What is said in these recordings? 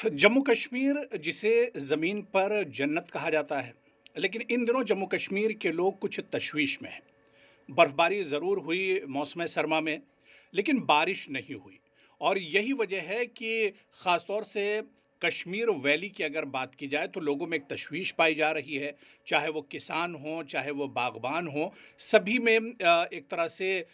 जम्मू कश्मीर जिसे ज़मीन पर जन्नत कहा जाता है, लेकिन इन दिनों जम्मू कश्मीर के लोग कुछ तशवीश में हैं। बर्फ़बारी ज़रूर हुई मौसम सरमा में, लेकिन बारिश नहीं हुई और यही वजह है कि ख़ास तौर से कश्मीर वैली की अगर बात की जाए तो लोगों में एक तशवीश पाई जा रही है। चाहे वो किसान हों, चाहे वो बागबान हों, सभी में एक तरह से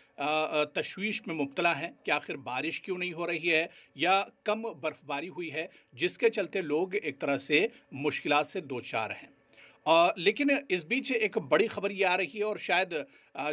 तशवीश में मुब्तला हैं कि आखिर बारिश क्यों नहीं हो रही है या कम बर्फ़बारी हुई है, जिसके चलते लोग एक तरह से मुश्किलात से दो चार हैं। लेकिन इस बीच एक बड़ी खबर ये आ रही है और शायद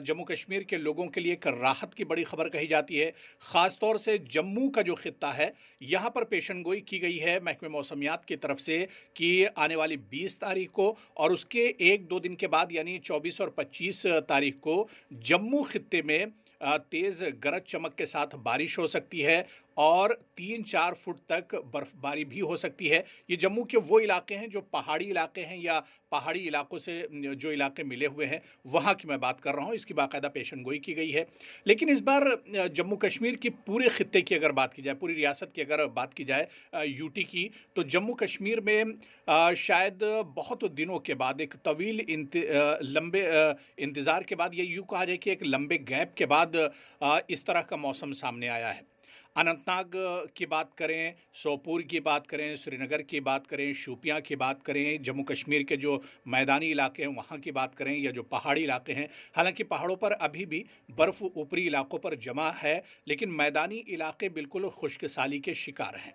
जम्मू कश्मीर के लोगों के लिए एक राहत की बड़ी खबर कही जाती है। ख़ास तौर से जम्मू का जो खित्ता है, यहाँ पर पेशेनगोई की गई है महकमे मौसमियात की तरफ से कि आने वाली 20 तारीख को और उसके 1-2 दिन के बाद यानी 24 और 25 तारीख को जम्मू खित्ते में तेज़ गरज चमक के साथ बारिश हो सकती है और 3-4 फुट तक बर्फबारी भी हो सकती है। ये जम्मू के वो इलाके हैं जो पहाड़ी इलाके हैं या पहाड़ी इलाकों से जो इलाके मिले हुए हैं, वहाँ की मैं बात कर रहा हूँ। इसकी बाकायदा पेशेनगोई की गई है। लेकिन इस बार जम्मू कश्मीर की पूरे खित्ते की अगर बात की जाए, पूरी रियासत की अगर बात की जाए, यूटी की, तो जम्मू कश्मीर में शायद बहुत दिनों के बाद एक तवील लंबे इंतज़ार के बाद, ये यूँ कहा जाए कि एक लंबे गैप के बाद इस तरह का मौसम सामने आया है। अनंतनाग की बात करें, सोपोर की बात करें, श्रीनगर की बात करें, शोपियां की बात करें, जम्मू कश्मीर के जो मैदानी इलाके हैं वहाँ की बात करें या जो पहाड़ी इलाके हैं, हालांकि पहाड़ों पर अभी भी बर्फ़ ऊपरी इलाकों पर जमा है, लेकिन मैदानी इलाके बिल्कुल खुश्कसाली के शिकार हैं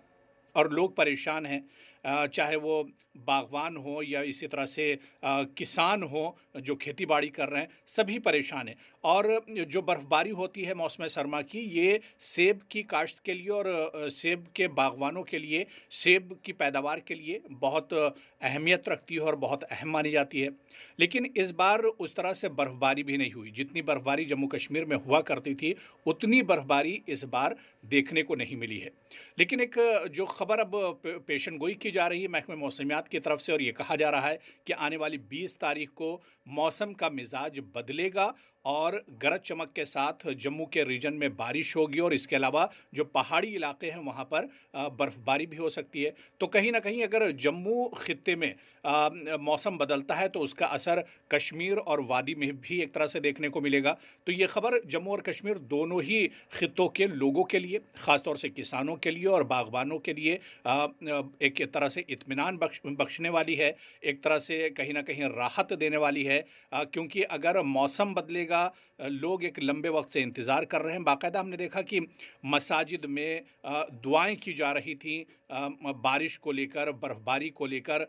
और लोग परेशान हैं। चाहे वो बागवान हो या इसी तरह से किसान हो जो खेती बाड़ी कर रहे हैं, सभी परेशान हैं। और जो बर्फ़बारी होती है मौसम सरमा की, ये सेब की काश्त के लिए और सेब के बागवानों के लिए, सेब की पैदावार के लिए बहुत अहमियत रखती है और बहुत अहम मानी जाती है। लेकिन इस बार उस तरह से बर्फ़बारी भी नहीं हुई। जितनी बर्फ़बारी जम्मू कश्मीर में हुआ करती थी, उतनी बर्फ़बारी इस बार देखने को नहीं मिली है। लेकिन एक जो खबर अब पेशेनगोई की जा रही है महकमे मौसमियात की तरफ से और ये कहा जा रहा है कि आने वाली 20 तारीख को मौसम का मिजाज बदलेगा और गरज चमक के साथ जम्मू के रीजन में बारिश होगी और इसके अलावा जो पहाड़ी इलाके हैं वहाँ पर बर्फ़बारी भी हो सकती है। तो कहीं ना कहीं अगर जम्मू खित्ते में मौसम बदलता है तो उसका असर कश्मीर और वादी में भी एक तरह से देखने को मिलेगा। तो ये खबर जम्मू और कश्मीर दोनों ही खित्तों के लोगों के लिए, ख़ासतौर से किसानों के लिए और बागबानों के लिए एक तरह से इत्मीनान बख्शने वाली है, एक तरह से कहीं ना कहीं राहत देने वाली है। क्योंकि अगर मौसम बदलेगा, लोग एक लंबे वक्त से इंतज़ार कर रहे हैं। बाकायदा हमने देखा कि मसाजिद में दुआएं की जा रही थी बारिश को लेकर, बर्फ़बारी को लेकर।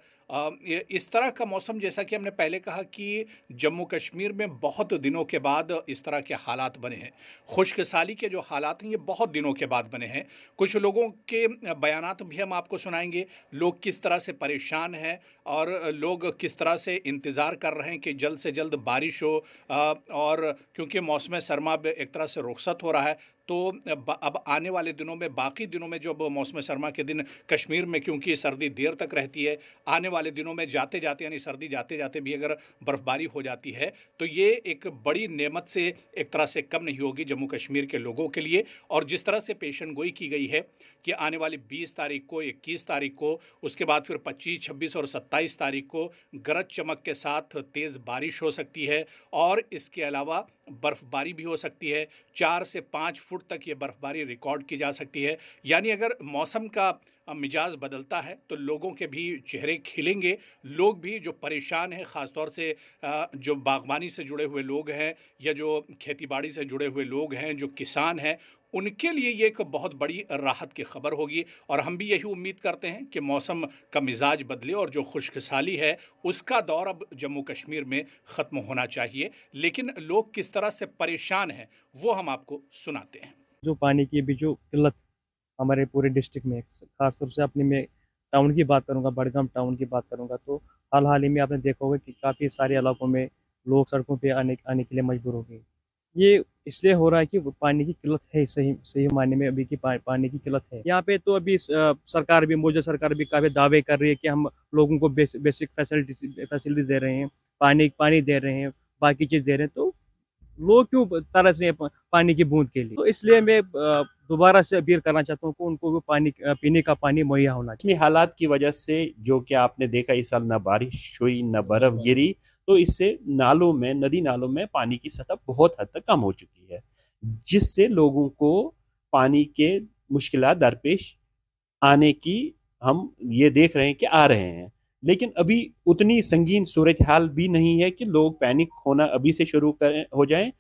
इस तरह का मौसम, जैसा कि हमने पहले कहा कि जम्मू कश्मीर में बहुत दिनों के बाद इस तरह के हालात बने हैं। खुशकसाली के जो हालात हैं ये बहुत दिनों के बाद बने हैं। कुछ लोगों के बयानात भी हम आपको सुनाएंगे, लोग किस तरह से परेशान हैं और लोग किस तरह से इंतज़ार कर रहे हैं कि जल्द से जल्द बारिश हो। और क्योंकि मौसम सरमा अब एक तरह से रुखसत हो रहा है, तो अब आने वाले दिनों में, बाकी दिनों में जो अब मौसम सरमा के दिन कश्मीर में क्योंकि सर्दी देर तक रहती है, आने वाले दिनों में जाते जाते यानी सर्दी जाते जाते भी अगर बर्फ़बारी हो जाती है तो ये एक बड़ी नेमत से एक तरह से कम नहीं होगी जम्मू कश्मीर के लोगों के लिए। और जिस तरह से पेशेनगोई की गई है कि आने वाली 20 तारीख को, 21 तारीख को, उसके बाद फिर 25, 26 और 27 तारीख को गरज चमक के साथ तेज़ बारिश हो सकती है और इसके अलावा बर्फ़बारी भी हो सकती है। 4 से 5 फुट तक ये बर्फ़बारी रिकॉर्ड की जा सकती है। यानी अगर मौसम का मिजाज बदलता है तो लोगों के भी चेहरे खिलेंगे। लोग भी जो परेशान हैं, ख़ास तौर से जो बागवानी से जुड़े हुए लोग हैं या जो खेती-बाड़ी से जुड़े हुए लोग हैं, जो किसान हैं, उनके लिए ये एक बहुत बड़ी राहत की खबर होगी। और हम भी यही उम्मीद करते हैं कि मौसम का मिजाज बदले और जो खुशहाली है उसका दौर अब जम्मू कश्मीर में ख़त्म होना चाहिए। लेकिन लोग किस तरह से परेशान हैं वो हम आपको सुनाते हैं। जो पानी की भी जो किल्लत हमारे पूरे डिस्ट्रिक्ट में, खास तौर से अपनी मैं टाउन की बात करूंगा, बड़गाम टाउन की बात करूंगा, तो हाल ही में आपने देखा होगा कि काफ़ी सारे इलाकों में लोग सड़कों पे आने आने के लिए मजबूर हो गए। ये इसलिए हो रहा है कि वो पानी की किल्लत है, सही सही मायने में अभी की पानी की किल्लत है यहाँ पे। तो अभी सरकार भी, मौजूदा सरकार भी काफ़ी दावे कर रही है कि हम लोगों को बेसिक फैसिलिटीज दे रहे हैं, पानी पानी दे रहे हैं, बाकी चीज़ दे रहे हैं। तो लोग क्यों तरस रहे हैं पानी की बूंद के लिए। तो इसलिए मैं दोबारा से अपील करना चाहता हूँ कि उनको भी पानी पीने का पानी मुहैया होना चाहिए। मौसमी हालात की वजह से जो कि आपने देखा इस साल ना बारिश हुई ना बर्फ गिरी, तो इससे नालों में, नदी नालों में पानी की सतह बहुत हद तक कम हो चुकी है, जिससे लोगों को पानी के मुश्किलात दरपेश आने की हम ये देख रहे हैं कि आ रहे हैं। लेकिन अभी उतनी संगीन सूरत हाल भी नहीं है कि लोग पैनिक होना अभी से शुरू करें हो जाएं।